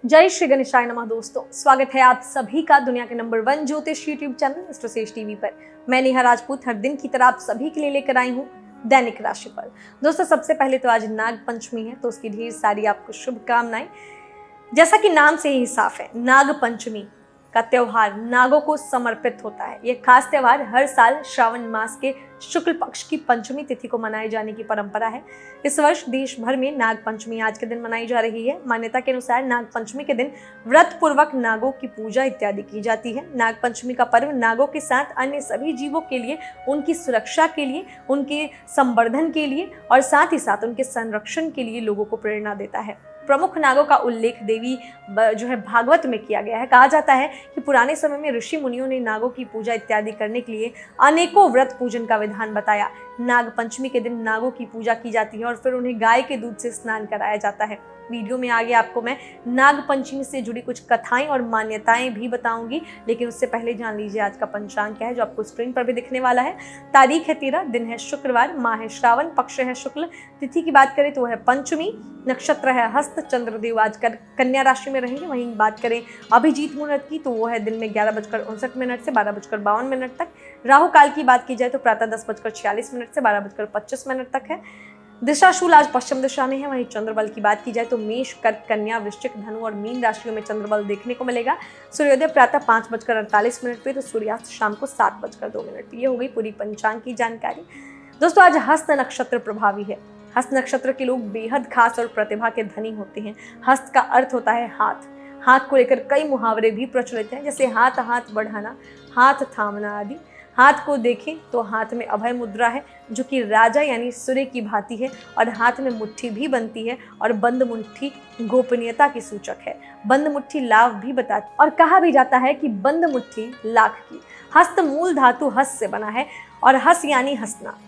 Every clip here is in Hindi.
जय श्री गणेशाय नमः। दोस्तों, स्वागत है आप सभी का दुनिया के नंबर 1 ज्योतिष यूट्यूब चैनल एस्ट्रोसेज टीवी पर। मैं नेहा राजपूत हर दिन की तरह आप सभी के लिए लेकर आई हूँ दैनिक राशिफल। दोस्तों, सबसे पहले तो आज नाग पंचमी है, तो उसकी ढेर सारी आपको शुभकामनाएं। जैसा कि नाम से ही साफ है, नाग पंचमी का त्योहार नागों को समर्पित होता है। यह खास त्योहार हर साल श्रावण मास के शुक्ल पक्ष की पंचमी तिथि को मनाए जाने की परंपरा है। इस वर्ष देश भर में नाग पंचमी आज के दिन मनाई जा रही है। मान्यता के अनुसार नाग पंचमी के दिन व्रत पूर्वक नागों की पूजा इत्यादि की जाती है। नाग पंचमी का पर्व नागों के साथ अन्य सभी जीवों के लिए, उनकी सुरक्षा के लिए, उनके संवर्धन के लिए और साथ ही साथ उनके संरक्षण के लिए लोगों को प्रेरणा देता है। प्रमुख नागों का उल्लेख देवी भागवत में किया गया है। कहा जाता है कि पुराने समय में ऋषि मुनियों ने नागों की पूजा इत्यादि करने के लिए अनेकों व्रत पूजन का विधान बताया। नाग पंचमी के दिन नागों की पूजा की जाती है और फिर उन्हें गाय के दूध से स्नान कराया जाता है। वीडियो में आगे आपको मैं नाग पंचमी से जुड़ी कुछ कथाएं और मान्यताएं भी बताऊंगी, लेकिन उससे पहले जान लीजिए आज का पंचांग क्या है, जो आपको स्क्रीन पर भी दिखने वाला है। तारीख है 13, दिन है शुक्रवार, माह है श्रावण, पक्ष है शुक्ल, तिथि की बात करें तो है पंचमी, नक्षत्र है हस्त, चंद्रदेव आज कन्या राशि में रहेंगे। वहीं बात करें अभिजीत मुहूर्त की तो वो है दिन में 11:59 से 12:52 तक। राहु काल की बात की जाए तो प्रातः 10:46 से 12:25 तक है। दिशा शूल आज पश्चिम दिशा में है। वहीं चंद्रबल की बात की जाए तो मेष, कर्क, कन्या, वृश्चिक, धनु और मीन राशियों में चंद्रबल देखने को मिलेगा। सूर्योदय प्रातः 5:48 पे तो सूर्यास्त शाम को 7:02। ये हो गई पूरी पंचांग की जानकारी। दोस्तों, आज हस्त नक्षत्र प्रभावी है। हस्त नक्षत्र के लोग बेहद खास और प्रतिभा के धनी होते हैं। हस्त का अर्थ होता है हाथ। हाथ को लेकर कई मुहावरे भी प्रचलित हैं, जैसे हाथ हाथ बढ़ाना, हाथ थामना आदि। हाथ को देखें तो हाथ में अभय मुद्रा है, जो कि राजा यानी सूर्य की भांति है, और हाथ में मुट्ठी भी बनती है और बंद मुट्ठी गोपनीयता की सूचक है। बंद मुट्ठी लाभ भी बताती और कहा भी जाता है कि बंद मुट्ठी लाख की। हस्त मूल धातु हस्त से बना है और हस यानी हंसना।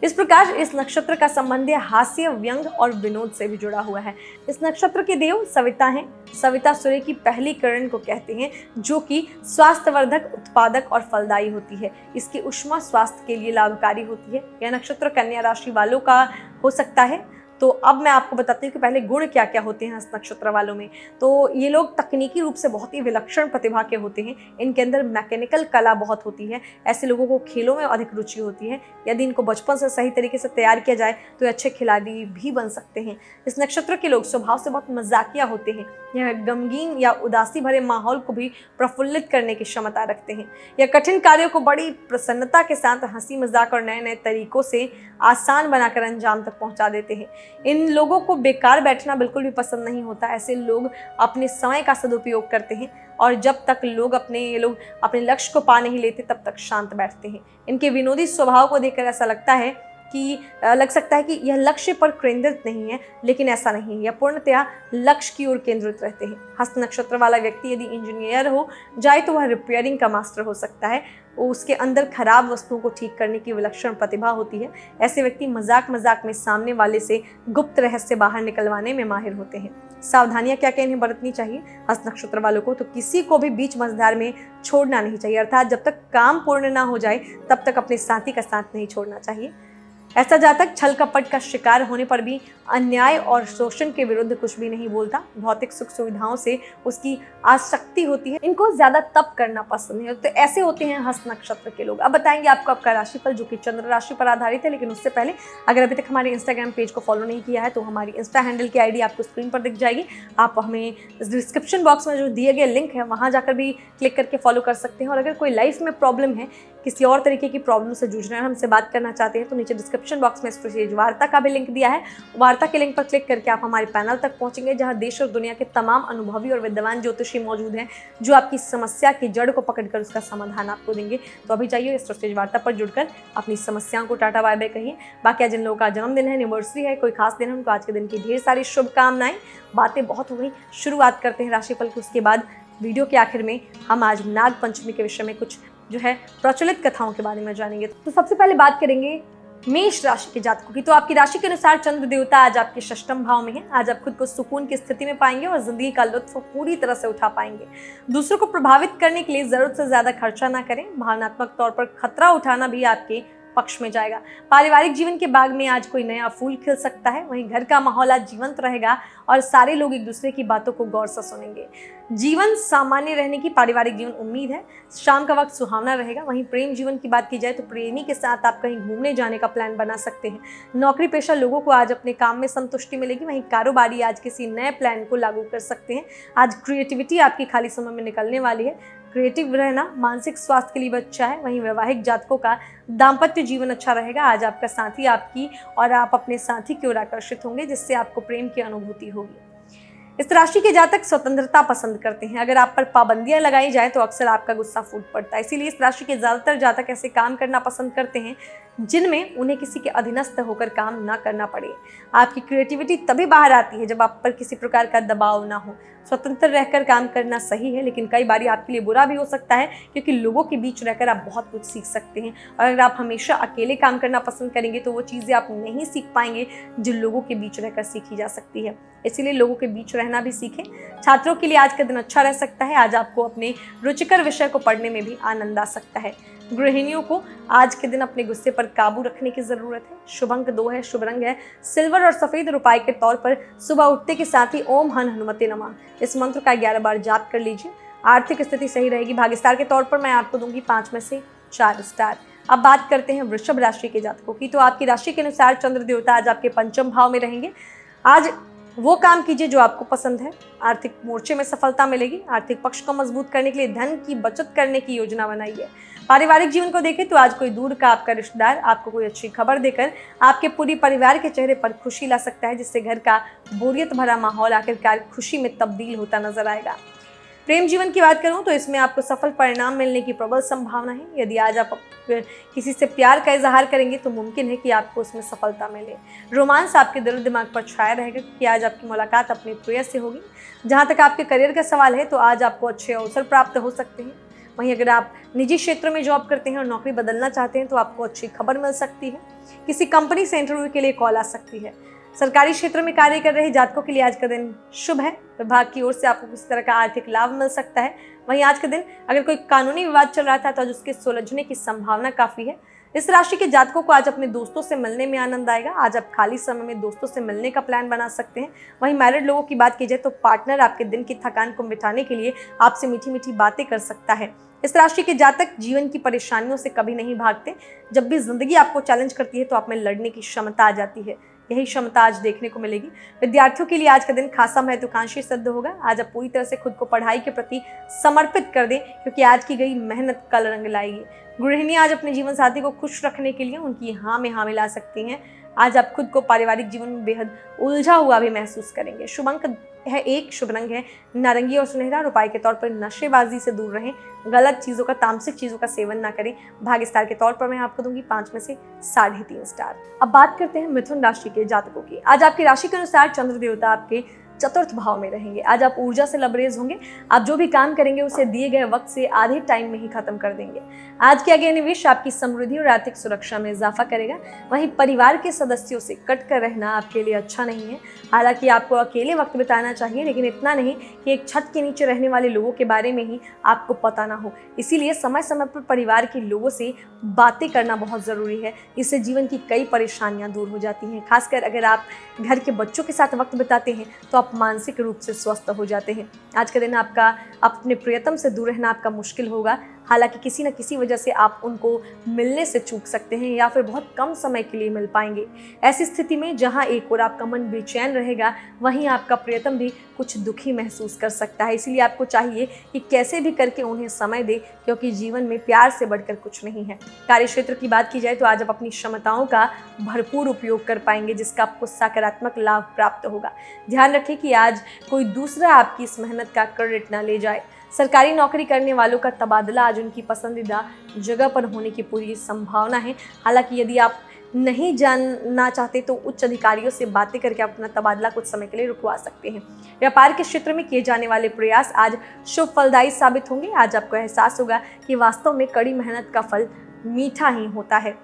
इस प्रकार इस नक्षत्र का संबंध हास्य, व्यंग और विनोद से भी जुड़ा हुआ है। इस नक्षत्र के देव सविता हैं। सविता सूर्य की पहली किरण को कहते हैं, जो कि स्वास्थ्यवर्धक, उत्पादक और फलदायी होती है। इसकी ऊष्मा स्वास्थ्य के लिए लाभकारी होती है। यह नक्षत्र कन्या राशि वालों का हो सकता है। तो अब मैं आपको बताती हूँ कि पहले गुण क्या क्या होते हैं इस नक्षत्र वालों में। तो ये लोग तकनीकी रूप से बहुत ही विलक्षण प्रतिभा के होते हैं। इनके अंदर मैकेनिकल कला बहुत होती है। ऐसे लोगों को खेलों में अधिक रुचि होती है। यदि इनको बचपन से सही तरीके से तैयार किया जाए तो ये अच्छे खिलाड़ी भी बन सकते हैं। इस नक्षत्र के लोग स्वभाव से बहुत मजाकिया होते हैं। यह गमगीन या उदासी भरे माहौल को भी प्रफुल्लित करने की क्षमता रखते हैं। यह कठिन कार्यों को बड़ी प्रसन्नता के साथ हंसी मजाक और नए नए तरीकों से आसान बनाकर अंजाम तक पहुंचा देते हैं। इन लोगों को बेकार बैठना बिल्कुल भी पसंद नहीं होता। ऐसे लोग अपने समय का सदुपयोग करते हैं और जब तक लोग अपने लक्ष्य को पा नहीं लेते तब तक शांत बैठते हैं। इनके विनोदी स्वभाव को देखकर ऐसा लग सकता है कि यह लक्ष्य पर केंद्रित नहीं है, लेकिन ऐसा नहीं है। यह पूर्णतया लक्ष्य की ओर केंद्रित रहते हैं। हस्त नक्षत्र वाला व्यक्ति यदि इंजीनियर हो जाए तो वह रिपेयरिंग का मास्टर हो सकता है। उसके अंदर खराब वस्तुओं को ठीक करने की विलक्षण प्रतिभा होती है। ऐसे व्यक्ति मजाक मजाक में सामने वाले से गुप्त रहस्य बाहर निकलवाने में माहिर होते हैं। सावधानियां क्या क्या इन्हें बरतनी चाहिए हस्त नक्षत्र वालों को, तो किसी को भी बीच मझधार में छोड़ना नहीं चाहिए। अर्थात जब तक काम पूर्ण ना हो जाए तब तक अपने साथी का साथ नहीं छोड़ना चाहिए। ऐसा जातक छल कपट का शिकार होने पर भी अन्याय और शोषण के विरुद्ध कुछ भी नहीं बोलता। भौतिक सुख सुविधाओं से उसकी आसक्ति होती है। इनको ज्यादा तप करना पसंद है। तो ऐसे होते हैं हस्त नक्षत्र के लोग। अब बताएंगे आपको आपका राशिफल, जो कि चंद्र राशि पर आधारित है। लेकिन उससे पहले अगर अभी तक हमारे इंस्टाग्राम पेज को फॉलो नहीं किया है तो हमारी इंस्टा हैंडल की आईडी आपको स्क्रीन पर दिख जाएगी। आप हमें डिस्क्रिप्शन बॉक्स में जो दिए गए लिंक है वहां जाकर भी क्लिक करके फॉलो कर सकते हैं। और अगर कोई लाइफ में प्रॉब्लम है, किसी और तरीके की प्रॉब्लम से जूझ रहे हैं, हमसे बात करना चाहते हैं, तो नीचे डिस्क्रिप्शन बॉक्स में एस्ट्रोसेज वार्ता का भी लिंक दिया है। वार्ता के लिंक पर क्लिक करके आप हमारे पैनल तक पहुंचेंगे, जहां देश और दुनिया के तमाम अनुभवी और विद्वान ज्योतिषी मौजूद हैं, जो आपकी समस्या की जड़ को पकड़कर उसका समाधान आपको देंगे। तो अभी जाइए एस्ट्रोसेज वार्ता पर जुड़कर अपनी समस्याओं को टाटा बाय बाय कहिए। बाकी आज जिन लोगों का जन्मदिन है, एनिवर्सरी है, कोई खास दिन है, उनको आज के दिन की ढेर सारी शुभकामनाएं। बातें बहुत हो गई, शुरुआत करते हैं राशिफल की। उसके बाद वीडियो के आखिर में हम आज नाग पंचमी के विषय में कुछ जो है प्रचलित कथाओं के बारे में जानेंगे। तो सबसे पहले बात करेंगे मेष राशि के जातकों की। तो आपकी राशि के अनुसार चंद्र देवता आज आपके षष्ठम भाव में है। आज आप खुद को सुकून की स्थिति में पाएंगे और जिंदगी का लुत्फ पूरी तरह से उठा पाएंगे। दूसरों को प्रभावित करने के लिए जरूरत से ज्यादा खर्चा ना करें। भावनात्मक तौर पर खतरा उठाना भी आपके पक्ष में जाएगा। पारिवारिक जीवन के बाग में आज कोई नया फूल खिल सकता है। वहीं घर का माहौल आज जीवंत रहेगा और सारे लोग एक दूसरे की बातों को गौर से सुनेंगे। जीवन सामान्य रहने की पारिवारिक जीवन उम्मीद है। शाम का वक्त सुहावना रहेगा। वहीं प्रेम जीवन की बात की जाए तो प्रेमी के साथ आप कहीं घूमने जाने का प्लान बना सकते हैं। नौकरी पेशा लोगों को आज अपने काम में संतुष्टि मिलेगी। वहीं कारोबारी आज किसी नए प्लान को लागू कर सकते हैं। आज क्रिएटिविटी आपकी खाली समय में निकलने वाली है। क्रिएटिव रहना मानसिक स्वास्थ्य के लिए भी अच्छा है। वहीं वैवाहिक जातकों का दाम्पत्य जीवन अच्छा रहेगा। आज आपका साथी आपकी और आप अपने साथी की ओर आकर्षित होंगे, जिससे आपको प्रेम की अनुभूति होगी। इस राशि के जातक स्वतंत्रता पसंद करते हैं। अगर आप पर पाबंदियां लगाई जाए तो अक्सर आपका गुस्सा फूट पड़ता है। इसीलिए इस राशि के ज्यादातर जातक ऐसे काम करना पसंद करते हैं जिनमें उन्हें किसी के अधीनस्थ होकर काम ना करना पड़े। आपकी क्रिएटिविटी तभी बाहर आती है जब आप पर किसी प्रकार का दबाव ना हो। स्वतंत्र रहकर काम करना सही है, लेकिन कई बार आपके लिए बुरा भी हो सकता है, क्योंकि लोगों के बीच रहकर आप बहुत कुछ सीख सकते हैं। और अगर आप हमेशा अकेले काम करना पसंद करेंगे तो वो चीज़ें आप नहीं सीख पाएंगे जो लोगों के बीच रहकर सीखी जा सकती है। इसीलिए लोगों के बीच रहना भी सीखें। छात्रों के लिए आज का दिन अच्छा रह सकता है। आज आपको अपने रुचिकर विषय को पढ़ने में भी आनंद आ सकता है। गृहिणियों को आज के दिन अपने गुस्से पर काबू रखने की जरूरत है। शुभ अंक 2 है, शुभ रंग है सिल्वर और सफेद। उपाय के तौर पर सुबह उठते के साथ ही ओम हन हनुमते नमः इस मंत्र का 11 बार जाप कर लीजिए। आर्थिक स्थिति सही रहेगी। भाग्यस्टार के तौर पर मैं आपको दूंगी 5 में से 4 स्टार। अब बात करते हैं वृषभ राशि के जातकों की। तो आपकी राशि के अनुसार चंद्र देवता आज आपके पंचम भाव में रहेंगे। आज वो काम कीजिए जो आपको पसंद है। आर्थिक मोर्चे में सफलता मिलेगी। आर्थिक पक्ष को मजबूत करने के लिए धन की बचत करने की योजना बनाइए। पारिवारिक जीवन को देखें तो आज कोई दूर का आपका रिश्तेदार आपको कोई अच्छी खबर देकर आपके पूरी परिवार के चेहरे पर खुशी ला सकता है, जिससे घर का बोरियत भरा माहौल आखिरकार खुशी में तब्दील होता नजर आएगा। प्रेम जीवन की बात करूं तो इसमें आपको सफल परिणाम मिलने की प्रबल संभावना है। यदि आज आप किसी से प्यार का इजहार करेंगे तो मुमकिन है कि आपको उसमें सफलता मिले। रोमांस आपके दिल दिमाग पर छाया रहेगा कि आज आपकी मुलाकात अपने प्रिय से होगी। जहां तक आपके करियर का सवाल है तो आज आपको अच्छे अवसर प्राप्त हो सकते हैं। वहीं अगर आप निजी क्षेत्र में जॉब करते हैं और नौकरी बदलना चाहते हैं तो आपको अच्छी खबर मिल सकती है। किसी कंपनी से इंटरव्यू के लिए कॉल आ सकती है। सरकारी क्षेत्र में कार्य कर रहे जातकों के लिए आज का दिन शुभ है। विभाग की ओर से आपको किसी तरह का आर्थिक लाभ मिल सकता है। वहीं आज के दिन अगर कोई कानूनी विवाद चल रहा था तो आज उसके सुलझने की संभावना काफी है। इस राशि के जातकों को आज अपने दोस्तों से मिलने में आनंद आएगा। आज आप खाली समय में दोस्तों से मिलने का प्लान बना सकते हैं। वहीं मैरिड लोगों की बात की जाए तो पार्टनर आपके दिन की थकान को मिटाने के लिए आपसे मीठी मीठी बातें कर सकता है। इस राशि के जातक जीवन की परेशानियों से कभी नहीं भागते। जब भी जिंदगी आपको चैलेंज करती है तो आप में लड़ने की क्षमता आ जाती है। यही क्षमता आज देखने को मिलेगी। विद्यार्थियों के लिए आज का दिन खासा महत्वाकांक्षी सिद्ध होगा। आज आप पूरी तरह से खुद को पढ़ाई के प्रति समर्पित कर दें, क्योंकि आज की गई मेहनत कल रंग लाएगी। गृहिणी आज अपने जीवन साथी को खुश रखने के लिए उनकी हाँ में हाँ मिला सकती हैं। आज आप खुद को पारिवारिक जीवन में बेहद उलझा हुआ भी महसूस करेंगे। शुभ अंक है 1, शुभ रंग है नारंगी और सुनहरा। उपाय के तौर पर नशेबाजी से दूर रहें। गलत चीज़ों का, तामसिक चीज़ों का सेवन ना करें। भाग्यस्टार के तौर पर मैं आपको दूंगी 5 में से 3.5 स्टार। अब बात करते हैं मिथुन राशि के जातकों की। आज आपकी राशि के अनुसार चंद्र देवता आपके चतुर्थ भाव में रहेंगे। आज आप ऊर्जा से लबरेज होंगे। आप जो भी काम करेंगे उसे दिए गए वक्त से आधे टाइम में ही खत्म कर देंगे। आज किया गया निवेश आपकी समृद्धि और आर्थिक सुरक्षा में इजाफा करेगा। वहीं परिवार के सदस्यों से कट कर रहना आपके लिए अच्छा नहीं है। हालांकि आपको अकेले वक्त बिताना चाहिए, लेकिन इतना नहीं कि एक छत के नीचे रहने वाले लोगों के बारे में ही आपको पता ना हो। इसीलिए समय समय पर परिवार के लोगों से बातें करना बहुत ज़रूरी है। इससे जीवन की कई परेशानियां दूर हो जाती हैं। खासकर अगर आप घर के बच्चों के साथ वक्त बिताते हैं तो आप मानसिक रूप से स्वस्थ हो जाते हैं। आज का दिन आपका अपने प्रियतम से दूर रहना आपका मुश्किल होगा। हालांकि किसी न किसी वजह से आप उनको मिलने से चूक सकते हैं या फिर बहुत कम समय के लिए मिल पाएंगे। ऐसी स्थिति में जहां एक ओर आपका मन बेचैन रहेगा, वहीं आपका प्रियतम भी कुछ दुखी महसूस कर सकता है। इसीलिए आपको चाहिए कि कैसे भी करके उन्हें समय दे, क्योंकि जीवन में प्यार से बढ़कर कुछ नहीं है। कार्य क्षेत्र की बात की जाए तो आज आप अपनी क्षमताओं का भरपूर उपयोग कर पाएंगे, जिसका आपको सकारात्मक लाभ प्राप्त होगा। ध्यान रखें कि आज कोई दूसरा आपकी इस मेहनत का क्रेडिट ना ले जाए। सरकारी नौकरी करने वालों का तबादला आज उनकी पसंदीदा जगह पर होने की पूरी संभावना है। हालांकि यदि आप नहीं जानना चाहते तो उच्च अधिकारियों से बातें करके आप अपना तबादला कुछ समय के लिए रुकवा सकते हैं। व्यापार के क्षेत्र में किए जाने वाले प्रयास आज शुभ फलदायी साबित होंगे। आज आपको एहसास होगा कि वास्तव में कड़ी मेहनत का फल मीठा ही होता है।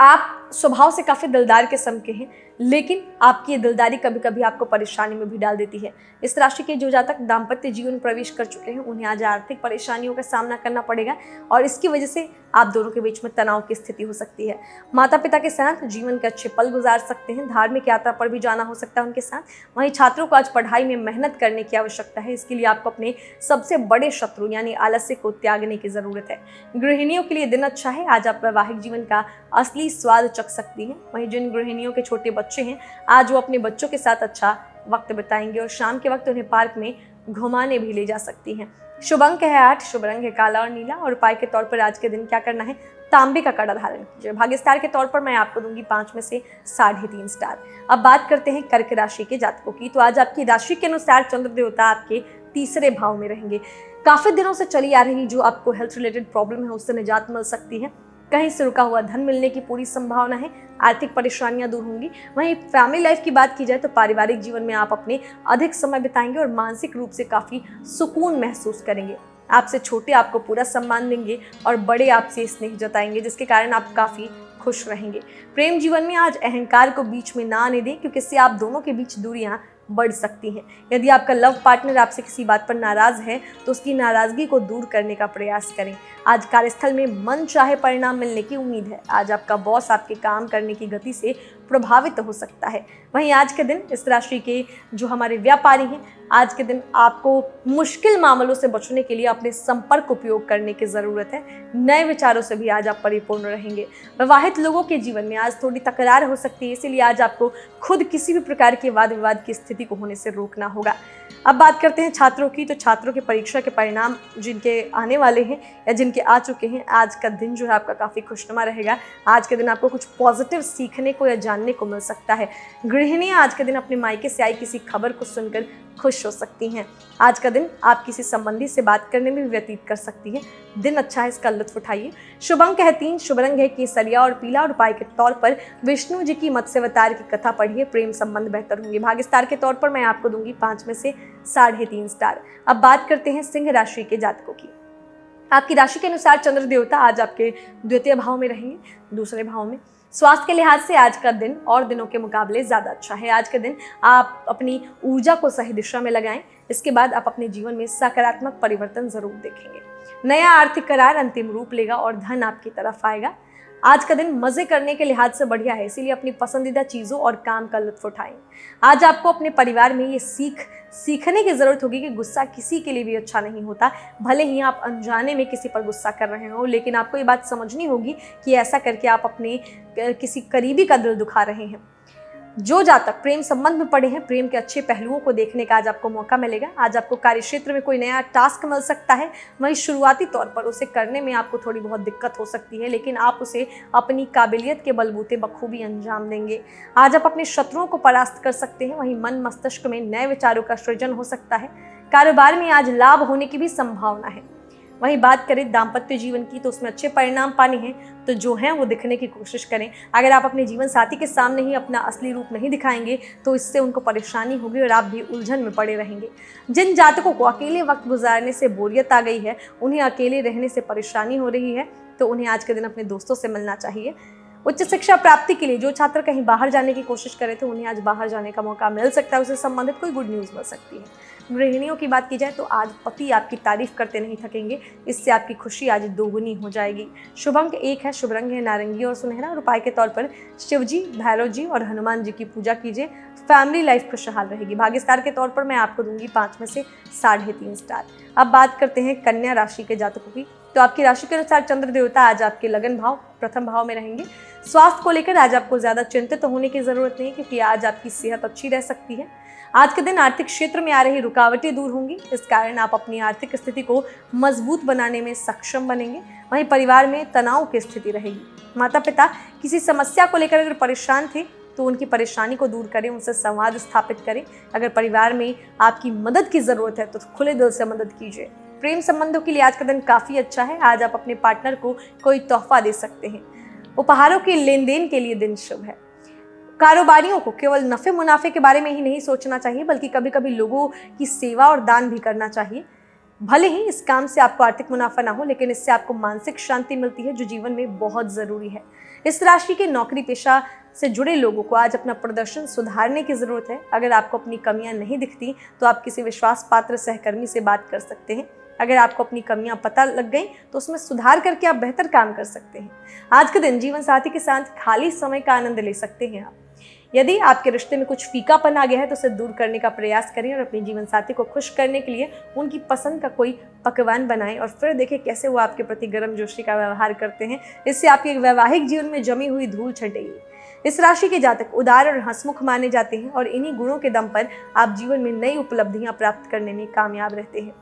आप स्वभाव से काफ़ी दिलदार किस्म के हैं, लेकिन आपकी ये दिलदारी कभी कभी आपको परेशानी में भी डाल देती है। इस राशि के जो जातक दाम्पत्य जीवन में प्रवेश कर चुके हैं उन्हें आज आर्थिक परेशानियों का सामना करना पड़ेगा और इसकी वजह से आप दोनों के बीच में तनाव की स्थिति हो सकती है। माता पिता के साथ जीवन के अच्छे पल गुजार सकते हैं, धार्मिक यात्रा पर भी जाना हो सकता है उनके साथ। वहीं छात्रों को आज पढ़ाई में मेहनत करने की आवश्यकता है, इसके लिए आपको अपने सबसे बड़े शत्रु यानी आलस्य को त्यागने की जरूरत है। गृहिणियों के लिए दिन अच्छा है, आज आप वैवाहिक जीवन का असली स्वाद चख सकती हैं। वहीं जिन गृहिणियों के छोटे बच्चे हैं आज वो अपने बच्चों के साथ अच्छा वक्त बिताएंगे और शाम के वक्त उन्हें पार्क में घुमाने भी ले जा सकती हैं। शुभ अंक है 8, शुभ रंग है काला और नीला और उपाय के तौर पर आज के दिन क्या करना है, तांबे का कड़ा धारण कीजिए। भाग्य स्टार के तौर पर मैं आपको दूंगी 5 में से 3.5 स्टार। अब बात करते हैं कर्क राशि के जातकों की। तो आज आपकी राशि के अनुसार चंद्र देवता आपके तीसरे भाव में रहेंगे। काफी दिनों से चली आ रही जो आपको हेल्थ रिलेटेड प्रॉब्लम है उससे निजात मिल सकती है। कहीं से रुका हुआ धन मिलने की पूरी संभावना है, आर्थिक परेशानियां दूर होंगी। वहीं फैमिली लाइफ की बात की जाए तो पारिवारिक जीवन में आप अपने अधिक समय बिताएंगे और मानसिक रूप से काफी सुकून महसूस करेंगे। आपसे छोटे आपको पूरा सम्मान देंगे और बड़े आपसे स्नेह जताएंगे, जिसके कारण आप काफी खुश रहेंगे। प्रेम जीवन में आज अहंकार को बीच में ना आने दें, क्योंकि इससे आप दोनों के बीच दूरियां बढ़ सकती हैं। यदि आपका लव पार्टनर आपसे किसी बात पर नाराज है तो उसकी नाराजगी को दूर करने का प्रयास करें। आज कार्यस्थल में मन चाहे परिणाम मिलने की उम्मीद है। आज आपका बॉस आपके काम करने की गति से प्रभावित हो सकता है। वहीं आज के दिन इस राशि के जो हमारे व्यापारी हैं, आज के दिन आपको मुश्किल मामलों से बचने के लिए अपने संपर्क उपयोग करने की जरूरत है। नए विचारों से भी आज आप परिपूर्ण रहेंगे। विवाहित लोगों के जीवन में आज थोड़ी तकरार हो सकती है, इसीलिए आज आपको खुद किसी भी प्रकार के वाद विवाद की स्थिति को होने से रोकना होगा। अब बात करते हैं छात्रों की। तो छात्रों के परीक्षा के परिणाम जिनके आने वाले हैं या जिनके आ चुके हैं, आज का दिन जो है आपका काफ़ी खुशनुमा रहेगा। आज के दिन आपको कुछ पॉजिटिव सीखने को या जानने को मिल सकता है। गृहिणियाँ आज के दिन अपने मायके से आई किसी खबर को सुनकर खुश हो सकती हैं। आज का दिन आप किसी संबंधी से बात करने में भी व्यतीत कर सकती हैं। दिन अच्छा है, इसका लुत्फ उठाइए। शुभ अंक है 3, शुभ रंग है केसरिया और पीला और उपाय के तौर पर विष्णु जी की मत्स्यावतार की कथा पढ़िए, प्रेम संबंध बेहतर होंगे। भाग्य स्टार के तौर पर मैं आपको दूंगी 5 में से 3.5 स्टार। अब बात करते हैं सिंह राशि के जातकों की। आपकी राशि के अनुसार चंद्र देवता आज आपके द्वितीय भाव में रहेंगे, दूसरे भाव में। स्वास्थ्य के लिहाज से आज का दिन और दिनों के मुकाबले ज़्यादा अच्छा है। आज के दिन आप अपनी ऊर्जा को सही दिशा में लगाएं, इसके बाद आप अपने जीवन में सकारात्मक परिवर्तन जरूर देखेंगे। नया आर्थिक करार अंतिम रूप लेगा और धन आपकी तरफ आएगा। आज का दिन मजे करने के लिहाज से बढ़िया है, इसीलिए अपनी पसंदीदा चीज़ों और काम का लुत्फ उठाएं। आज आपको अपने परिवार में ये सीखने की ज़रूरत होगी कि गुस्सा किसी के लिए भी अच्छा नहीं होता। भले ही आप अनजाने में किसी पर गुस्सा कर रहे हो, लेकिन आपको ये बात समझनी होगी कि ऐसा करके आप अपने किसी करीबी का दिल दुखा रहे हैं। जो जातक प्रेम संबंध में पड़े हैं, प्रेम के अच्छे पहलुओं को देखने का आज आपको मौका मिलेगा। आज आपको कार्यक्षेत्र में कोई नया टास्क मिल सकता है। वहीं शुरुआती तौर पर उसे करने में आपको थोड़ी बहुत दिक्कत हो सकती है, लेकिन आप उसे अपनी काबिलियत के बलबूते बखूबी अंजाम देंगे। आज आप अपने शत्रुओं को परास्त कर सकते हैं। वहीं मन मस्तिष्क में नए विचारों का सृजन हो सकता है। कारोबार में आज लाभ होने की भी संभावना है। वहीं बात करें दाम्पत्य जीवन की, तो उसमें अच्छे परिणाम पाने हैं तो जो हैं वो दिखने की कोशिश करें। अगर आप अपने जीवन साथी के सामने ही अपना असली रूप नहीं दिखाएंगे तो इससे उनको परेशानी होगी और आप भी उलझन में पड़े रहेंगे। जिन जातकों को अकेले वक्त गुजारने से बोरियत आ गई है, उन्हें अकेले रहने से परेशानी हो रही है, तो उन्हें आज के दिन अपने दोस्तों से मिलना चाहिए। उच्च शिक्षा प्राप्ति के लिए जो छात्र कहीं बाहर जाने की कोशिश करे थे, उन्हें आज बाहर जाने का मौका मिल सकता है, उससे संबंधित कोई गुड न्यूज़ मिल सकती है। गृहिणियों की बात की जाए तो आज पति आपकी तारीफ करते नहीं थकेंगे, इससे आपकी खुशी आज दोगुनी हो जाएगी। शुभ अंक 1 है, शुभ रंग है नारंगी और सुनहरा और उपाय के तौर पर शिव जी, भैरव जी और हनुमान जी की पूजा कीजिए। फैमिली लाइफ खुशहाल रहेगी। भाग्य स्टार के तौर पर मैं आपको दूंगी 5 में से 3.5 स्टार। अब बात करते हैं कन्या राशि के जातकों की। तो आपकी राशि के अनुसार चंद्र देवता आज आपके लगन भाव प्रथम भाव में रहेंगे। स्वास्थ्य को लेकर आज आपको ज़्यादा चिंतित होने की ज़रूरत नहीं, क्योंकि आज आपकी सेहत अच्छी रह सकती है। आज के दिन आर्थिक क्षेत्र में आ रही रुकावटें दूर होंगी, इस कारण आप अपनी आर्थिक स्थिति को मजबूत बनाने में सक्षम बनेंगे। वहीं परिवार में तनाव की स्थिति रहेगी। माता पिता किसी समस्या को लेकर अगर परेशान थे तो उनकी परेशानी को दूर करें, उनसे संवाद स्थापित करें। अगर परिवार में आपकी मदद की ज़रूरत है तो खुले दिल से मदद कीजिए। प्रेम संबंधों के लिए आज का दिन काफ़ी अच्छा है। आज आप अपने पार्टनर को कोई तोहफा दे सकते हैं। उपहारों के लेन देन के लिए दिन शुभ है। कारोबारियों को केवल नफे मुनाफे के बारे में ही नहीं सोचना चाहिए, बल्कि कभी कभी लोगों की सेवा और दान भी करना चाहिए। भले ही इस काम से आपको आर्थिक मुनाफा ना हो, लेकिन इससे आपको मानसिक शांति मिलती है, जो जीवन में बहुत ज़रूरी है। इस राशि के नौकरी पेशा से जुड़े लोगों को आज अपना प्रदर्शन सुधारने की ज़रूरत है। अगर आपको अपनी कमियां नहीं दिखती तो आप किसी विश्वास पात्र सहकर्मी से बात कर सकते हैं। अगर आपको अपनी कमियां पता लग गई तो उसमें सुधार करके आप बेहतर काम कर सकते हैं। आज के दिन जीवन साथी के साथ खाली समय का आनंद ले सकते हैं आप। यदि आपके रिश्ते में कुछ फीकापन आ गया है तो उसे दूर करने का प्रयास करें और अपने जीवन साथी को खुश करने के लिए उनकी पसंद का कोई पकवान बनाएं और फिर देखें कैसे वो आपके प्रति गर्मजोशी का व्यवहार करते हैं। इससे आपके वैवाहिक जीवन में जमी हुई धूल छटेगी। इस राशि के जातक उदार और हंसमुख माने जाते हैं और इन्हीं गुणों के दम पर आप जीवन में नई उपलब्धियां प्राप्त करने में कामयाब रहते हैं।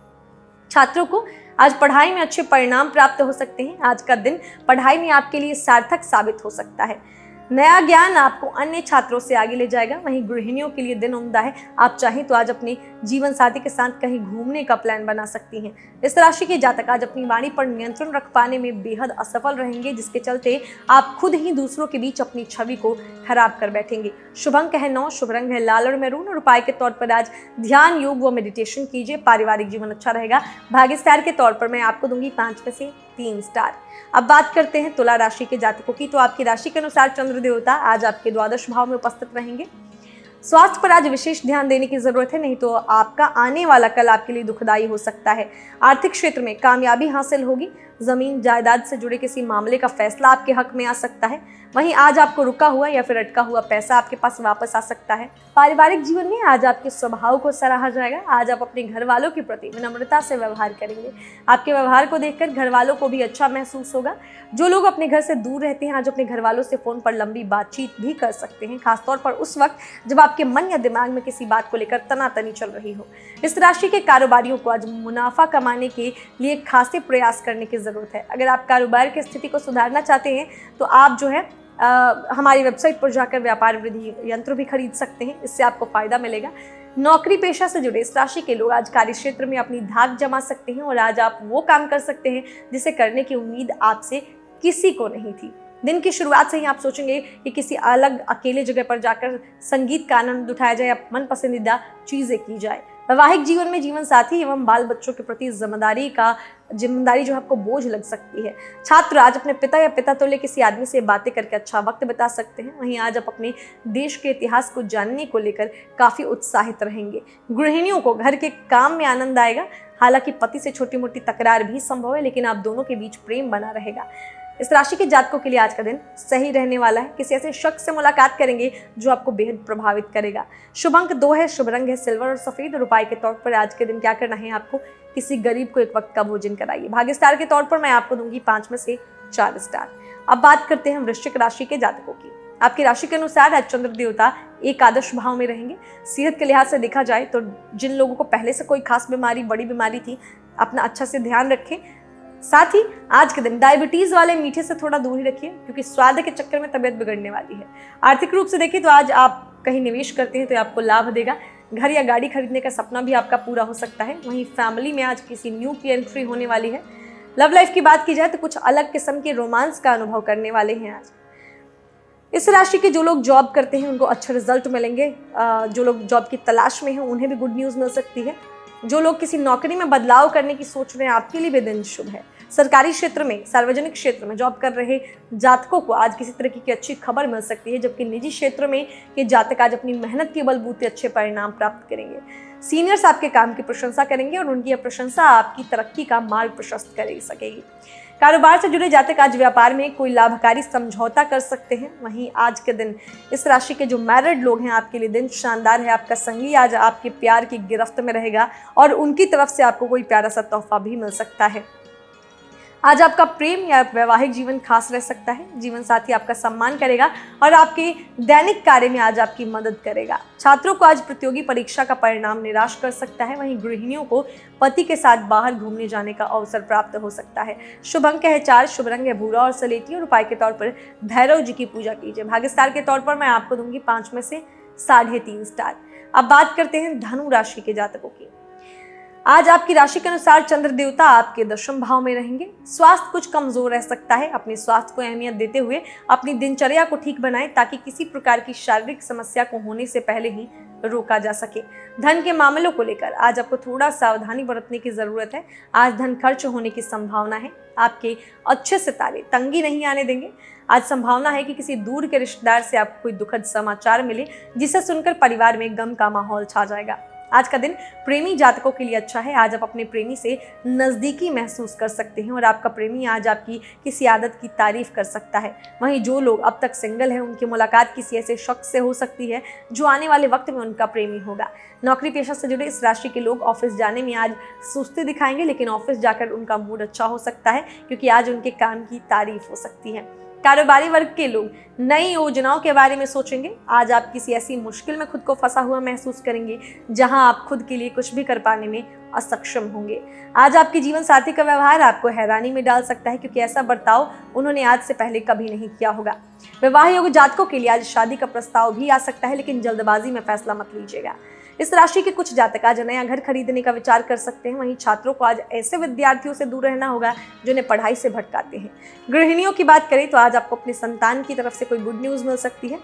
छात्रों को आज पढ़ाई में अच्छे परिणाम प्राप्त हो सकते हैं। आज का दिन पढ़ाई में आपके लिए सार्थक साबित हो सकता है। नया ज्ञान आपको अन्य छात्रों से आगे ले जाएगा। वहीं गृहिणियों के लिए दिन उम्दा है। आप चाहें तो आज अपने जीवन साथी के साथ कहीं घूमने का प्लान बना सकती हैं। इस राशि के जातक आज अपनी वाणी पर नियंत्रण रख पाने में बेहद असफल रहेंगे, जिसके चलते आप खुद ही दूसरों के बीच अपनी छवि को खराब कर बैठेंगे। शुभ अंक है 9, शुभ रंग है लाल और मैरून और उपाय के तौर पर आज ध्यान, योग व मेडिटेशन कीजिए। पारिवारिक जीवन अच्छा रहेगा। भाग्य स्टार के तौर पर मैं आपको दूंगी 5 में से 3 स्टार। अब बात करते हैं तुला राशि के जातकों की। तो आपकी राशि के अनुसार चंद्र देवता आज आपके द्वादश भाव में उपस्थित रहेंगे। स्वास्थ्य पर आज विशेष ध्यान देने की जरूरत है, नहीं तो आपका आने वाला कल आपके लिए दुखदायी हो सकता है। आर्थिक क्षेत्र में कामयाबी हासिल होगी। जमीन जायदाद से जुड़े किसी मामले का फैसला आपके हक में आ सकता है। वहीं आज आपको रुका हुआ या फिर अटका हुआ पैसा आपके पास वापस आ सकता है। पारिवारिक जीवन में आज आपके स्वभाव को सराहा जाएगा। आज आप अपने घर वालों के प्रति विनम्रता से व्यवहार करेंगे। आपके व्यवहार को देखकर घर वालों को भी अच्छा महसूस होगा। जो लोग अपने घर से दूर रहते हैं आज अपने घर वालों से फोन पर लंबी बातचीत भी कर सकते हैं, खासतौर पर उस वक्त जब आपके मन या दिमाग में किसी बात को लेकर तनातनी चल रही हो। इस राशि के कारोबारियों को आज मुनाफा कमाने के लिए खासे प्रयास करने की जरूरत है। अगर आप कारोबार की स्थिति को सुधारना चाहते हैं तो आप जो है हमारी वेबसाइट पर जाकर व्यापार वृद्धि यंत्र भी खरीद सकते हैं। इससे आपको फायदा मिलेगा। नौकरी पेशा से जुड़े इस राशि के लोग आज कार्य क्षेत्र में अपनी धाक जमा सकते हैं और आज आप वो काम कर सकते हैं जिसे करने की उम्मीद आपसे किसी को नहीं थी। दिन की शुरुआत से ही आप सोचेंगे कि किसी अलग अकेले जगह पर जाकर संगीत का आनंद उठाया जाए या मन पसंदीदा चीजें की जाए। वैवाहिक जीवन में जीवन साथी एवं बाल बच्चों के प्रति जिम्मेदारी जो आपको बोझ लग सकती है। छात्र आज अपने पिता या पिता तुल्य किसी आदमी से बातें करके अच्छा वक्त बिता सकते हैं। वहीं आज आप अपने देश के इतिहास को जानने को लेकर काफी उत्साहित रहेंगे। गृहिणियों को घर के काम में आनंद आएगा। हालांकि पति से छोटी मोटी तकरार भी संभव है, लेकिन आप दोनों के बीच प्रेम बना रहेगा। इस राशि के जातकों के लिए आज का दिन सही रहने वाला है। किसी ऐसे शख्स से मुलाकात करेंगे जो आपको बेहद प्रभावित करेगा। शुभ अंक 2 है, शुभ रंग है सिल्वर और सफेद और उपाय के तौर पर आज के दिन क्या करना है, आपको किसी गरीब को एक वक्त का भोजन कराइए। भाग्य स्टार के तौर पर मैं आपको दूंगी 5 में से 4 स्टार। अब बात करते हैं वृश्चिक राशि के जातकों की। आपकी राशि के अनुसार आज चंद्र देवता एकादश भाव में रहेंगे। सेहत के लिहाज से देखा जाए तो जिन लोगों को पहले से कोई खास बीमारी, बड़ी बीमारी थी, अपना अच्छा से ध्यान रखें। साथ ही आज के दिन डायबिटीज वाले मीठे से थोड़ा दूर ही रखिए, क्योंकि स्वाद के चक्कर में तबीयत बिगड़ने वाली है। आर्थिक रूप से देखिए तो आज आप कहीं निवेश करते हैं तो आपको लाभ देगा। घर या गाड़ी खरीदने का सपना भी आपका पूरा हो सकता है। वहीं फैमिली में आज किसी न्यू की एंट्री होने वाली है। लव लाइफ की बात की जाए तो कुछ अलग किस्म के रोमांस का अनुभव करने वाले हैं आज। इस राशि के जो लोग जॉब करते हैं उनको अच्छे रिजल्ट मिलेंगे। जो लोग जॉब की तलाश में हैं उन्हें भी गुड न्यूज़ मिल सकती है। जो लोग किसी नौकरी में बदलाव करने की सोच रहे हैं आपके लिए भी दिन शुभ है। सरकारी क्षेत्र में, सार्वजनिक क्षेत्र में जॉब कर रहे जातकों को आज किसी तरह की अच्छी खबर मिल सकती है, जबकि निजी क्षेत्र में के जातक आज अपनी मेहनत के बलबूते अच्छे परिणाम प्राप्त करेंगे। सीनियर्स आपके काम की प्रशंसा करेंगे और उनकी प्रशंसा आपकी तरक्की का मार्ग प्रशस्त कर सकेगी। कारोबार से जुड़े जातक आज व्यापार में कोई लाभकारी समझौता कर सकते हैं। वहीं आज के दिन इस राशि के जो मैरिड लोग हैं आपके लिए दिन शानदार है। आपका संगी आज आपके प्यार की गिरफ्त में रहेगा और उनकी तरफ से आपको कोई प्यारा सा तोहफा भी मिल सकता है। आज आपका प्रेम या वैवाहिक जीवन खास रह सकता है। जीवन साथी आपका सम्मान करेगा और आपके दैनिक कार्य में आज आपकी मदद करेगा। छात्रों को आज प्रतियोगी परीक्षा का परिणाम निराश कर सकता है। वहीं गृहिणियों को पति के साथ बाहर घूमने जाने का अवसर प्राप्त हो सकता है। शुभ अंक है 4, शुभ रंग है भूरा और सलेटी और उपाय के तौर पर भैरव जी की पूजा कीजिए। भाग्य स्टार के तौर पर मैं आपको दूंगी 5 में से 3.5 स्टार। अब बात करते हैं धनु राशि के जातकों की। आज आपकी राशि के अनुसार चंद्र देवता आपके 10वें भाव में रहेंगे। स्वास्थ्य कुछ कमजोर रह सकता है। अपने स्वास्थ्य को अहमियत देते हुए अपनी दिनचर्या को ठीक बनाएं ताकि किसी प्रकार की शारीरिक समस्या को होने से पहले ही रोका जा सके। धन के मामलों को लेकर आज आपको थोड़ा सावधानी बरतने की जरूरत है। आज धन खर्च होने की संभावना है। आपके अच्छे सितारे तंगी नहीं आने देंगे। आज संभावना है कि किसी दूर के रिश्तेदार से आपको कोई दुखद समाचार मिले, जिसे सुनकर परिवार में गम का माहौल छा जाएगा। आज का दिन प्रेमी जातकों के लिए अच्छा है। आज आप अपने प्रेमी से नज़दीकी महसूस कर सकते हैं और आपका प्रेमी आज आपकी किसी आदत की तारीफ कर सकता है। वहीं जो लोग अब तक सिंगल हैं, उनकी मुलाकात किसी ऐसे शख्स से हो सकती है जो आने वाले वक्त में उनका प्रेमी होगा। नौकरी पेशा से जुड़े इस राशि के लोग ऑफिस जाने में आज सुस्ती दिखाएंगे, लेकिन ऑफिस जाकर उनका मूड अच्छा हो सकता है क्योंकि आज उनके काम की तारीफ हो सकती है। कारोबारी वर्ग के लोग नई योजनाओं के बारे में सोचेंगे। आज आप किसी ऐसी मुश्किल में खुद को फंसा हुआ महसूस करेंगे जहां आप खुद के लिए कुछ भी कर पाने में असक्षम होंगे। आज आपके जीवन साथी का व्यवहार आपको हैरानी में डाल सकता है क्योंकि ऐसा बर्ताव उन्होंने आज से पहले कभी नहीं किया होगा। विवाह योग्य जातकों के लिए आज शादी का प्रस्ताव भी आ सकता है, लेकिन जल्दबाजी में फैसला मत लीजिएगा। इस राशि के कुछ जातक आज नया घर खरीदने का विचार कर सकते हैं। वहीं छात्रों को आज ऐसे विद्यार्थियों से दूर रहना होगा जिन्हें पढ़ाई से भटकाते हैं। गृहिणियों की बात करें तो आज आपको अपने संतान की तरफ से कोई गुड न्यूज़ मिल सकती है।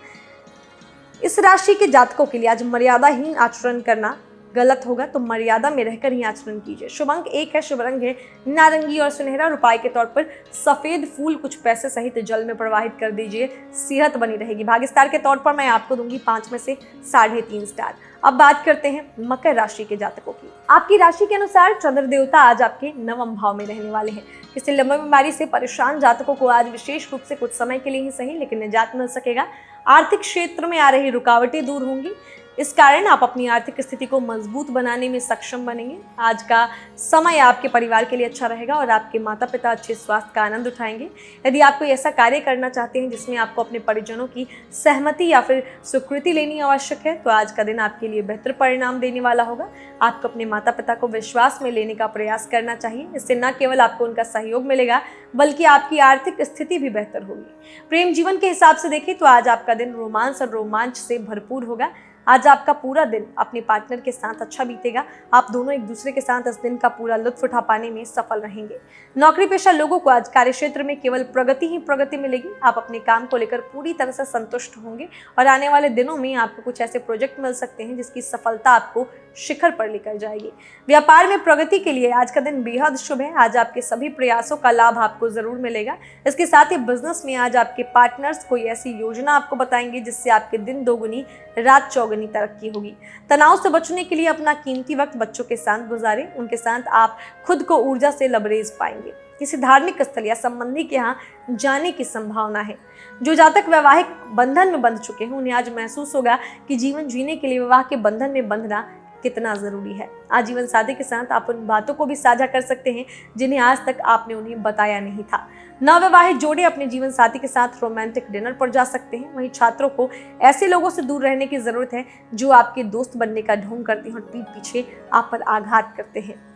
इस राशि के जातकों के लिए आज मर्यादाहीन आचरण करना गलत होगा, तो मर्यादा में रहकर ही आचरण कीजिए। शुभ अंक 1 है, शुभ रंग है नारंगी और सुनहरा। उपाय के तौर पर सफेद फूल कुछ पैसे सहित जल में प्रवाहित कर दीजिए, सेहत बनी रहेगी। भाग्य स्टार के तौर पर मैं आपको दूंगी 5 में से 3.5 स्टार। अब बात करते हैं मकर राशि के जातकों की। आपकी राशि के अनुसार चंद्र देवता आज आपके नवम भाव में रहने वाले हैं। किसी लंबी बीमारी से परेशान जातकों को आज विशेष रूप से कुछ समय के लिए ही सही, लेकिन निजात मिल सकेगा। आर्थिक क्षेत्र में आ रही रुकावटें दूर होंगी। इस कारण आप अपनी आर्थिक स्थिति को मजबूत बनाने में सक्षम बनेंगे। आज का समय आपके परिवार के लिए अच्छा रहेगा और आपके माता पिता अच्छे स्वास्थ्य का आनंद उठाएंगे। यदि आप कोई ऐसा कार्य करना चाहते हैं जिसमें आपको अपने परिजनों की सहमति या फिर स्वीकृति लेनी आवश्यक है, तो आज का दिन आपके लिए बेहतर परिणाम देने वाला होगा। आपको अपने माता पिता को विश्वास में लेने का प्रयास करना चाहिए। इससे न केवल आपको उनका सहयोग मिलेगा, बल्कि आपकी आर्थिक स्थिति भी बेहतर होगी। प्रेम जीवन के हिसाब से देखें तो आज आपका दिन रोमांस और रोमांच से भरपूर होगा। आज आपका पूरा दिन अपने पार्टनर के साथ अच्छा बीतेगा। आप दोनों एक दूसरे के साथ इस दिन का पूरा लुत्फ उठा पाने में सफल रहेंगे। नौकरी पेशा लोगों को आज कार्यक्षेत्र में केवल प्रगति ही प्रगति मिलेगी। आप अपने काम को लेकर पूरी तरह से संतुष्ट होंगे और आने वाले दिनों में आपको कुछ ऐसे प्रोजेक्ट मिल सकते हैं जिसकी सफलता आपको शिखर पर लेकर जाएगी। व्यापार में प्रगति के लिए आज का दिन बेहद शुभ है। आज आपके सभी प्रयासों का लाभ आपको जरूर मिलेगा। इसके साथ ही बिजनेस में आज आपके पार्टनर्स कोई ऐसी योजना आपको बताएंगे जिससे आपके दिन दोगुनी रात चौगुनी तरक्की होगी। तनाव से बचने के लिए अपना कीमती वक्त बच्चों के साथ गुजारें। उनके साथ आप खुद को ऊर्जा से लबरेज पाएंगे। किसी धार्मिक स्थल या संबंधी के यहाँ जाने की संभावना है। जो जातक वैवाहिक बंधन में बंध चुके हैं, उन्हें आज महसूस होगा कि जीवन जीने के लिए विवाह के बंधन में बंधना कितना जरूरी है। आजीवन साथी के साथ आप उन बातों को भी साझा कर सकते हैं जिन्हें आज तक आपने उन्हें बताया नहीं था। नवविवाहित जोड़े अपने जीवन साथी के साथ रोमांटिक डिनर पर जा सकते हैं। वहीं छात्रों को ऐसे लोगों से दूर रहने की जरूरत है जो आपके दोस्त बनने का ढोंग करते हैं और पीठ पीछे आप पर आघात करते हैं।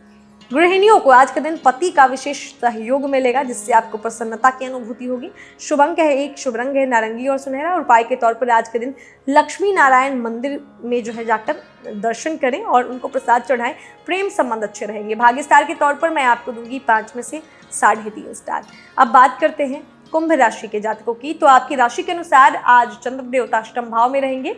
गृहिणियों को आज के दिन पति का विशेष सहयोग मिलेगा जिससे आपको प्रसन्नता की अनुभूति होगी। शुभ अंक है 1, शुभ रंग है नारंगी और सुनहरा। और उपाय के तौर पर आज के दिन लक्ष्मी नारायण मंदिर में जाकर दर्शन करें और उनको प्रसाद चढ़ाएं। प्रेम संबंध अच्छे रहेंगे। भाग्य स्टार के तौर पर मैं आपको दूंगी 5 में से 3.5 स्टार। अब बात करते हैं कुंभ राशि के जातकों की। तो आपकी राशि के अनुसार आज चंद्र देवता अष्टम भाव में रहेंगे।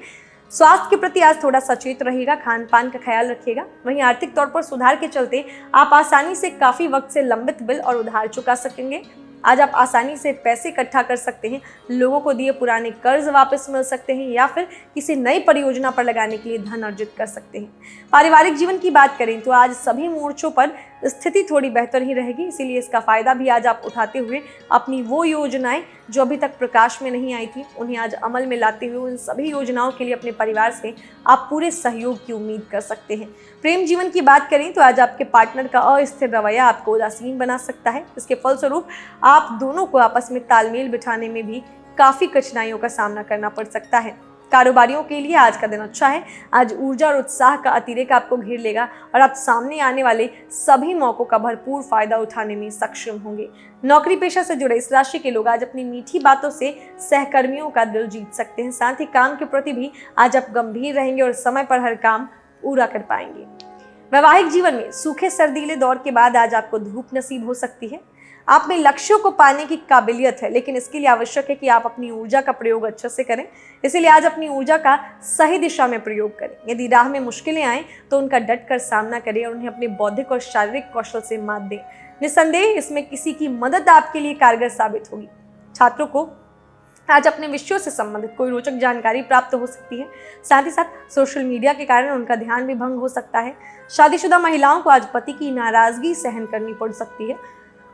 स्वास्थ्य के प्रति आज थोड़ा सचेत रहेगा, खान पान का ख्याल रखिएगा। वहीं आर्थिक तौर पर सुधार के चलते आप आसानी से काफी वक्त से लंबित बिल और उधार चुका सकेंगे। आज आप आसानी से पैसे इकट्ठा कर सकते हैं। लोगों को दिए पुराने कर्ज वापस मिल सकते हैं या फिर किसी नई परियोजना पर लगाने के लिए धन अर्जित कर सकते हैं। पारिवारिक जीवन की बात करें तो आज सभी मोर्चों पर स्थिति थोड़ी बेहतर ही रहेगी, इसीलिए इसका फायदा भी आज आप उठाते हुए अपनी वो योजनाएं जो अभी तक प्रकाश में नहीं आई थी, उन्हें आज अमल में लाते हुए उन सभी योजनाओं के लिए अपने परिवार से आप पूरे सहयोग की उम्मीद कर सकते हैं। प्रेम जीवन की बात करें तो आज आपके पार्टनर का अस्थिर रवैया आपको उदासीन बना सकता है। इसके फलस्वरूप आप दोनों को आपस में तालमेल बिठाने में भी काफी कठिनाइयों का सामना करना पड़ सकता है। कारोबारियों के लिए आज का दिन अच्छा है। आज ऊर्जा और उत्साह का अतिरेक आपको घेर लेगा और आप सामने आने वाले सभी मौकों का भरपूर फायदा उठाने में सक्षम होंगे। नौकरी पेशा से जुड़े इस राशि के लोग आज अपनी मीठी बातों से सहकर्मियों का दिल जीत सकते हैं। साथ ही काम के प्रति भी आज आप गंभीर रहेंगे और समय पर हर काम पूरा कर पाएंगे। वैवाहिक जीवन में सूखे सर्दीले दौर के बाद आज आपको धूप नसीब हो सकती है। आप में लक्ष्यों को पाने की काबिलियत है, लेकिन इसके लिए आवश्यक है कि आप अपनी ऊर्जा का प्रयोग अच्छे से करें। इसीलिए आज अपनी ऊर्जा का सही दिशा में प्रयोग करें। यदि राह में मुश्किलें आएँ तो उनका डट कर सामना करें और उन्हें अपने बौद्धिक और शारीरिक कौशल से मात दें। निस्संदेह इसमें किसी की मदद आपके लिए कारगर साबित होगी। छात्रों को आज अपने विषयों से संबंधित कोई रोचक जानकारी प्राप्त हो सकती है। साथ ही साथ सोशल मीडिया के कारण उनका ध्यान भी भंग हो सकता है। शादीशुदा महिलाओं को आज पति की नाराजगी सहन करनी पड़ सकती है।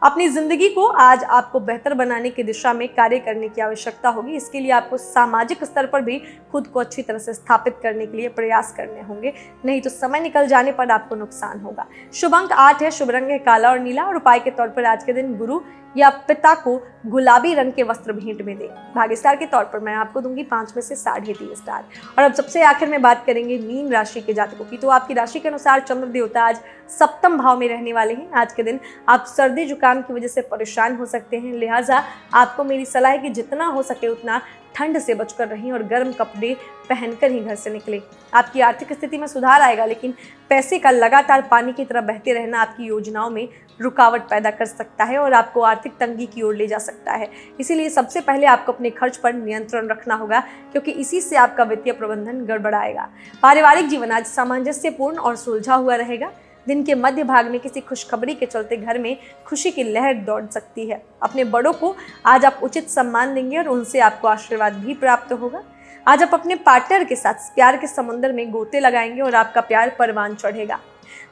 अपनी जिंदगी को आज आपको बेहतर बनाने की दिशा में कार्य करने की आवश्यकता होगी। इसके लिए आपको सामाजिक स्तर पर भी खुद को अच्छी तरह से स्थापित करने के लिए प्रयास करने होंगे, नहीं तो समय निकल जाने पर आपको नुकसान होगा। शुभ अंक 8 है, शुभ रंग है काला और नीला और उपाय के तौर पर आज के दिन गुरु या पिता को गुलाबी रंग के वस्त्र भेंट में दें। भाग्य स्टार के तौर पर मैं आपको दूंगी 5 में से 3.5 स्टार। और अब सबसे आखिर में बात करेंगे मीन राशि के जातकों की। तो आपकी राशि के अनुसार चंद्र देवता आज सप्तम भाव में रहने वाले हैं। आज के दिन आप सर्दी जुकाम की वजह से परेशान हो सकते हैं, लिहाजा आपको मेरी सलाह है कि जितना हो सके उतना ठंड से बचकर रहें और गर्म कपड़े पहनकर ही घर से निकलें। आपकी आर्थिक स्थिति में सुधार आएगा, लेकिन पैसे का लगातार पानी की तरह बहते रहना आपकी योजनाओं में रुकावट पैदा कर सकता है और आपको आर्थिक तंगी की ओर ले जा सकता है। इसीलिए सबसे पहले आपको अपने खर्च पर नियंत्रण रखना होगा, क्योंकि इसी से आपका वित्तीय प्रबंधन गड़बड़ाएगा। पारिवारिक जीवन आज सामंजस्यपूर्ण और सुलझा हुआ रहेगा। दिन के मध्य भाग में किसी खुशखबरी के चलते घर में खुशी की लहर दौड़ सकती है। अपने बड़ों को आज आप उचित सम्मान देंगे और उनसे आपको आशीर्वाद भी प्राप्त होगा। आज आप अपने पार्टनर के साथ प्यार के समुद्र में गोते लगाएंगे और आपका प्यार परवान चढ़ेगा।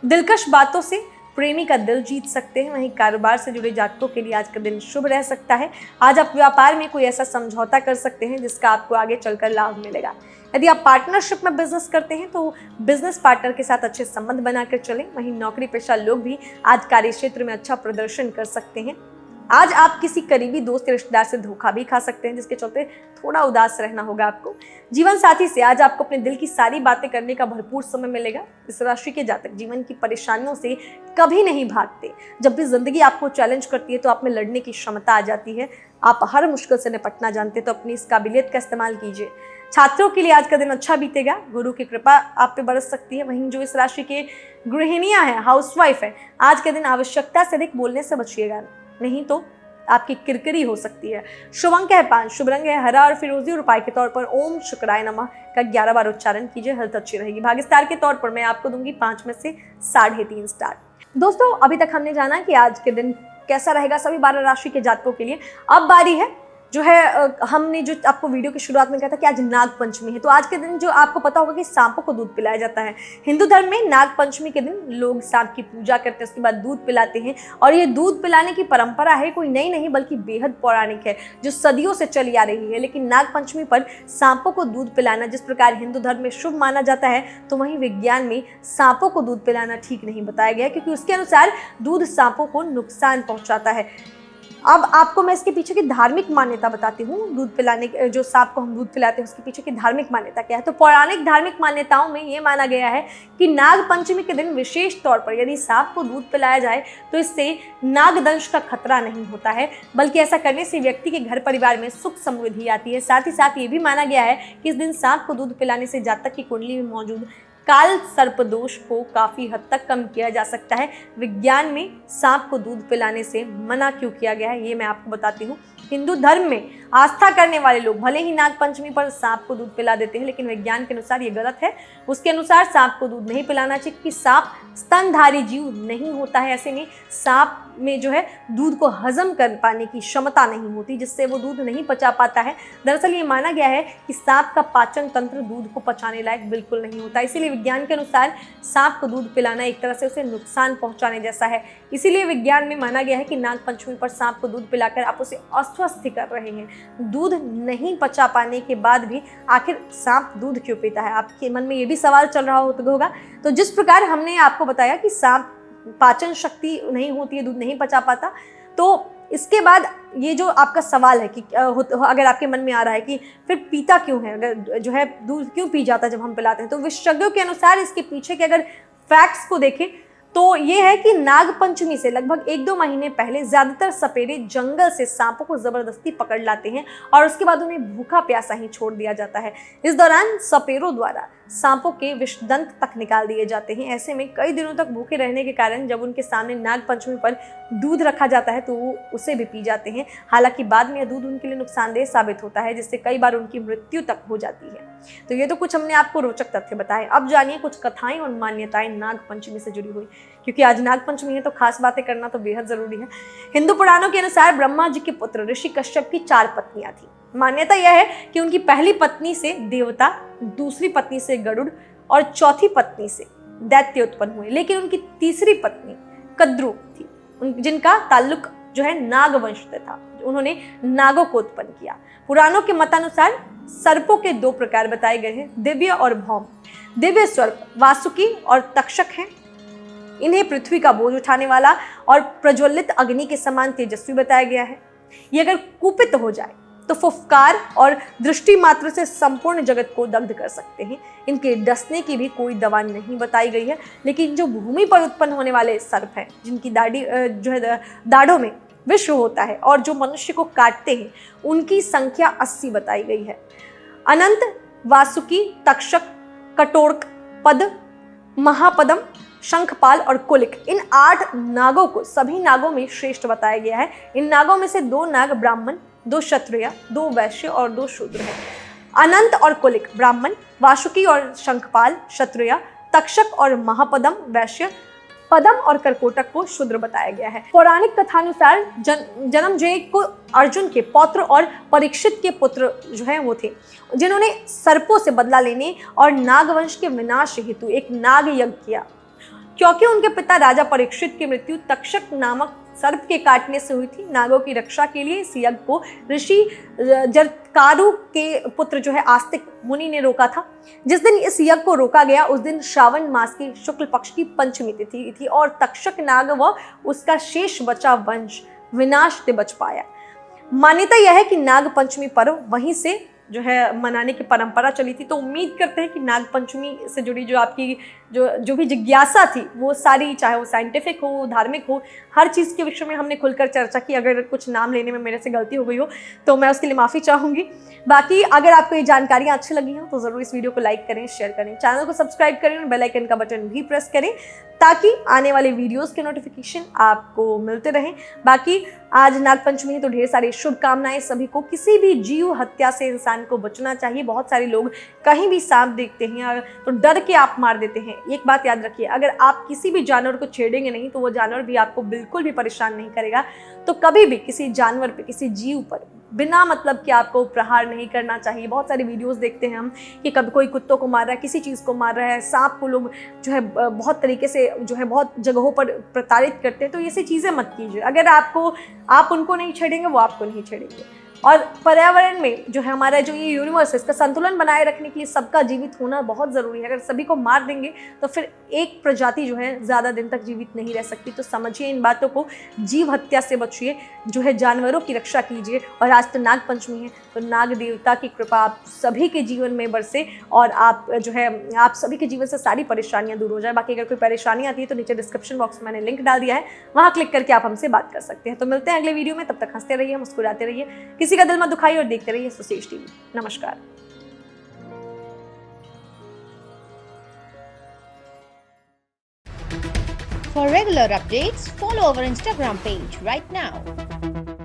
दिलकश बातों से प्रेमी का दिल जीत सकते हैं। वहीं कारोबार से जुड़े जातकों के लिए आज का दिन शुभ रह सकता है। आज आप व्यापार में कोई ऐसा समझौता कर सकते हैं जिसका आपको आगे चलकर लाभ मिलेगा। यदि आप पार्टनरशिप में बिजनेस करते हैं तो बिजनेस पार्टनर के साथ अच्छे संबंध बनाकर चलें। वहीं नौकरी पेशा लोग भी आज कार्य क्षेत्र में अच्छा प्रदर्शन कर सकते हैं। आज आप किसी करीबी दोस्त या रिश्तेदार से धोखा भी खा सकते हैं, जिसके चलते थोड़ा उदास रहना होगा आपको। जीवन साथी से आज आपको अपने दिल की सारी बातें करने का भरपूर समय मिलेगा। इस राशि के जातक जीवन की परेशानियों से कभी नहीं भागते। जब भी जिंदगी आपको चैलेंज करती है तो आप में लड़ने की क्षमता आ जाती है। आप हर मुश्किल से निपटना जानते हैं, तो अपनी इस काबिलियत का इस्तेमाल कीजिए। छात्रों के लिए आज का दिन अच्छा बीतेगा। गुरु की कृपा आप पे बरस सकती है। वहीं जो इस राशि के गृहिणियां हैं, हाउसवाइफ है, आज के दिन आवश्यकता से अधिक बोलने से बचिएगा, नहीं तो आपकी किरकिरी हो सकती है। शुभ अंक है 5, शुभ रंग है हरा और फिरोजी और उपाय के तौर पर ओम शुक्राय नमः का 11 बार उच्चारण कीजिए। हेल्थ अच्छी रहेगी। भाग्य स्टार के तौर पर मैं आपको दूंगी 5 में से 3.5 स्टार। दोस्तों, अभी तक हमने जाना कि आज के दिन कैसा रहेगा सभी 12 राशि के जातकों के लिए। अब बारी है जो है हमने जो आपको वीडियो की शुरुआत में कहा था कि आज नाग पंचमी है, तो आज के दिन जो आपको पता होगा कि सांपों को दूध पिलाया जाता है। हिंदू धर्म में नाग पंचमी के दिन लोग सांप की पूजा करते हैं, उसके बाद दूध पिलाते हैं। और ये दूध पिलाने की परंपरा है कोई नई नहीं बल्कि बेहद पौराणिक है, जो सदियों से चली आ रही है। लेकिन नाग पंचमी पर सांपों को दूध पिलाना जिस प्रकार हिंदू धर्म में शुभ माना जाता है, तो वहीं विज्ञान में सांपों को दूध पिलाना ठीक नहीं बताया गया, क्योंकि उसके अनुसार दूध सांपों को नुकसान पहुंचाता है। अब आपको मैं इसके पीछे की धार्मिक मान्यता बताती हूँ। दूध पिलाने, जो सांप को हम दूध पिलाते हैं, उसके पीछे की धार्मिक मान्यता क्या है। तो पौराणिक धार्मिक मान्यताओं में ये माना गया है कि नाग पंचमी के दिन विशेष तौर पर यदि सांप को दूध पिलाया जाए तो इससे नागदंश का खतरा नहीं होता है, बल्कि ऐसा करने से व्यक्ति के घर परिवार में सुख समृद्धि आती है। साथ ही साथ ये भी माना गया है कि इस दिन सांप को दूध पिलाने से जातक की कुंडली में मौजूद काल सर्प दोष को काफी हद तक कम किया जा सकता है। विज्ञान में सांप को दूध पिलाने से मना क्यों किया गया है, ये मैं आपको बताती हूँ। हिंदू धर्म में आस्था करने वाले लोग भले ही नाग पंचमी पर सांप को दूध पिला देते हैं, लेकिन विज्ञान के अनुसार ये गलत है। उसके अनुसार सांप को दूध नहीं पिलाना चाहिए, क्योंकि सांप स्तनधारी जीव नहीं होता है। ऐसे में सांप में जो है दूध को हजम कर पाने की क्षमता नहीं होती, जिससे वो दूध नहीं पचा पाता है। दरअसल ये माना गया है कि सांप का पाचन तंत्र दूध को पचाने लायक बिल्कुल नहीं होता। इसीलिए विज्ञान के अनुसार सांप को दूध पिलाना एक तरह से उसे नुकसान पहुंचाने जैसा है। इसीलिए विज्ञान में माना गया है कि नाग पंचमी पर सांप को दूध पिलाकर आप उसे अस्वस्थ कर रहे हैं। दूध नहीं पचा पाने के बाद भी आखिर सांप दूध क्यों पीता है, आपके मन में ये भी सवाल चल रहा होगा। तो जिस प्रकार हमने आपको बताया कि सांप पाचन शक्ति नहीं होती है, दूध नहीं पचा पाता, तो इसके बाद ये जो आपका सवाल है कि अगर आपके मन में आ रहा है कि फिर पीता क्यों है, अगर जो है दूध क्यों पी जाता है जब हम पिलाते हैं, तो विशेषज्ञों के अनुसार इसके पीछे के अगर फैक्ट्स को देखें तो ये है कि नाग पंचमी से लगभग 1-2 महीने पहले ज्यादातर सपेरे जंगल से सांपों को जबरदस्ती पकड़ लाते हैं और उसके बाद उन्हें भूखा प्यासा ही छोड़ दिया जाता है। इस दौरान सपेरों द्वारा सांपों के विषदंत तक निकाल दिए जाते हैं। ऐसे में कई दिनों तक भूखे रहने के कारण जब उनके सामने नाग पंचमी पर दूध रखा जाता है तो वो उसे भी पी जाते हैं। हालांकि बाद में यह दूध उनके लिए नुकसानदेह साबित होता है, जिससे कई बार उनकी मृत्यु तक हो जाती है। तो ये तो कुछ हमने आपको रोचक तथ्य बताए। अब जानिए कुछ कथाएं और मान्यताएं नाग पंचमी से जुड़ी हुई, क्योंकि आज नाग पंचमी है तो खास बातें करना तो बेहद जरूरी है। हिंदू पुराणों के अनुसार ब्रह्मा जी के पुत्र ऋषि कश्यप की 4 पत्नियां थी। मान्यता यह है कि उनकी पहली पत्नी से देवता, दूसरी पत्नी से गरुड़ और चौथी पत्नी से दैत्य उत्पन्न हुए, लेकिन उनकी तीसरी पत्नी कद्रु थी, जिनका ताल्लुक जो है नाग वंश से था। उन्होंने नागों को उत्पन्न किया। पुराणों के मतानुसार सर्पों के 2 प्रकार बताए गए हैं, दिव्य और भौम। दिव्य सर्प वासुकी और तक्षक हैं। इन्हें पृथ्वी का बोझ उठाने वाला और प्रज्वलित अग्नि के समान तेजस्वी बताया गया है। ये अगर कुपित हो जाए तो फुफकार और दृष्टि मात्र से संपूर्ण जगत को दग्ध कर सकते हैं। इनके डसने की भी कोई दवा नहीं बताई गई है, लेकिन जो भूमि पर उत्पन्न होने वाले सर्प हैं, जिनकी दाढ़ों में विष होता है और जो मनुष्य को काटते हैं, उनकी संख्या 80 बताई गई है। अनंत, वासुकी, तक्षक, कटोर्क, पद, महापदम, शंखपाल और कुलिक, इन 8 नागों को सभी नागों में श्रेष्ठ बताया गया है। इन नागों में से 2 नाग ब्राह्मण, 2 क्षत्रिय, 2 वैश्य और 2 शूद्र हैं। अनंत और कुलिक ब्राह्मण, वासुकी और शंखपाल क्षत्रिय, तक्षक और महापदम वैश्य, पदम और कर्कोटक को शूद्र बताया गया है। पौराणिक कथानुसार जन्मजय को अर्जुन के पौत्र और परीक्षित के पुत्र जो है वो थे, जिन्होंने सर्पों से बदला लेने और नागवंश के विनाश हेतु एक नाग यज्ञ किया। क्योंकि उनके पिता राजा परीक्षित की मृत्यु तक्षक नामक सर्प के काटने से हुई थी, नागों की रक्षा के लिए इस यज्ञ को ऋषि जरकारु के पुत्र जो है आस्तिक मुनि ने रोका था। जिस दिन इस यज्ञ को रोका गया उस दिन श्रावण मास की शुक्ल पक्ष की पंचमी तिथि थी और तक्षक नाग व उसका शेष बचा वंश विनाश से बच पाया। मान्यता यह है कि नाग पंचमी पर्व वहीं से जो है मनाने की परंपरा चली थी। तो उम्मीद करते हैं कि नाग पंचमी से जुड़ी जो आपकी जो भी जिज्ञासा थी वो सारी, चाहे वो साइंटिफिक हो, धार्मिक हो, हर चीज़ के विषय में हमने खुलकर चर्चा की। अगर कुछ नाम लेने में मेरे से गलती हो गई हो तो मैं उसके लिए माफ़ी चाहूँगी। बाकी अगर आपको ये जानकारियाँ अच्छी लगी हो तो ज़रूर इस वीडियो को लाइक करें, शेयर करें, चैनल को सब्सक्राइब करें और बेल आइकन का बटन भी प्रेस करें ताकि आने वाले वीडियोज़ के नोटिफिकेशन आपको मिलते रहें। बाकी आज नागपंचमी है तो ढेर सारी शुभकामनाएं सभी को। किसी भी जीव हत्या से इंसान को बचना चाहिए। बहुत सारे लोग कहीं भी सांप देखते हैं तो डर के आप मार देते हैं। एक बात याद रखिए, अगर आप किसी भी जानवर को छेड़ेंगे नहीं तो वो जानवर भी आपको बिल्कुल भी परेशान नहीं करेगा। तो कभी भी किसी जानवर पे, किसी जीव पर बिना मतलब कि आपको प्रहार नहीं करना चाहिए। बहुत सारे वीडियोस देखते हैं हम कि कभी कोई कुत्तों को मार रहा है, किसी चीज़ को मार रहा है, सांप को लोग जो है बहुत तरीके से जो है बहुत जगहों पर प्रताड़ित करते हैं। तो ये सी चीज़ें मत कीजिए। अगर आप उनको नहीं छेड़ेंगे वो आपको नहीं छेड़ेंगे। और पर्यावरण में जो है हमारा जो ये यूनिवर्स है इसका संतुलन बनाए रखने के लिए सबका जीवित होना बहुत ज़रूरी है। अगर सभी को मार देंगे तो फिर एक प्रजाति जो है ज़्यादा दिन तक जीवित नहीं रह सकती। तो समझिए इन बातों को, जीव हत्या से बचिए, जो है जानवरों की रक्षा कीजिए। और आज तो नाग पंचमी है तो नाग देवता की कृपा आप सभी के जीवन में बरसे और आप जो है आप सभी के जीवन से सारी परेशानियाँ दूर हो जाए। बाकी अगर कोई परेशानी आती है तो नीचे डिस्क्रिप्शन बॉक्स में मैंने लिंक डाल दिया है, वहाँ क्लिक करके आप हमसे बात कर सकते हैं। तो मिलते हैं अगले वीडियो में, तब तक हंसते रहिए, मुस्कुराते रहिए, किसी का दिल मत दुखाइए और देखते रहिए एस्ट्रोसेज टीवी। नमस्कार। For regular updates, follow our Instagram page right now.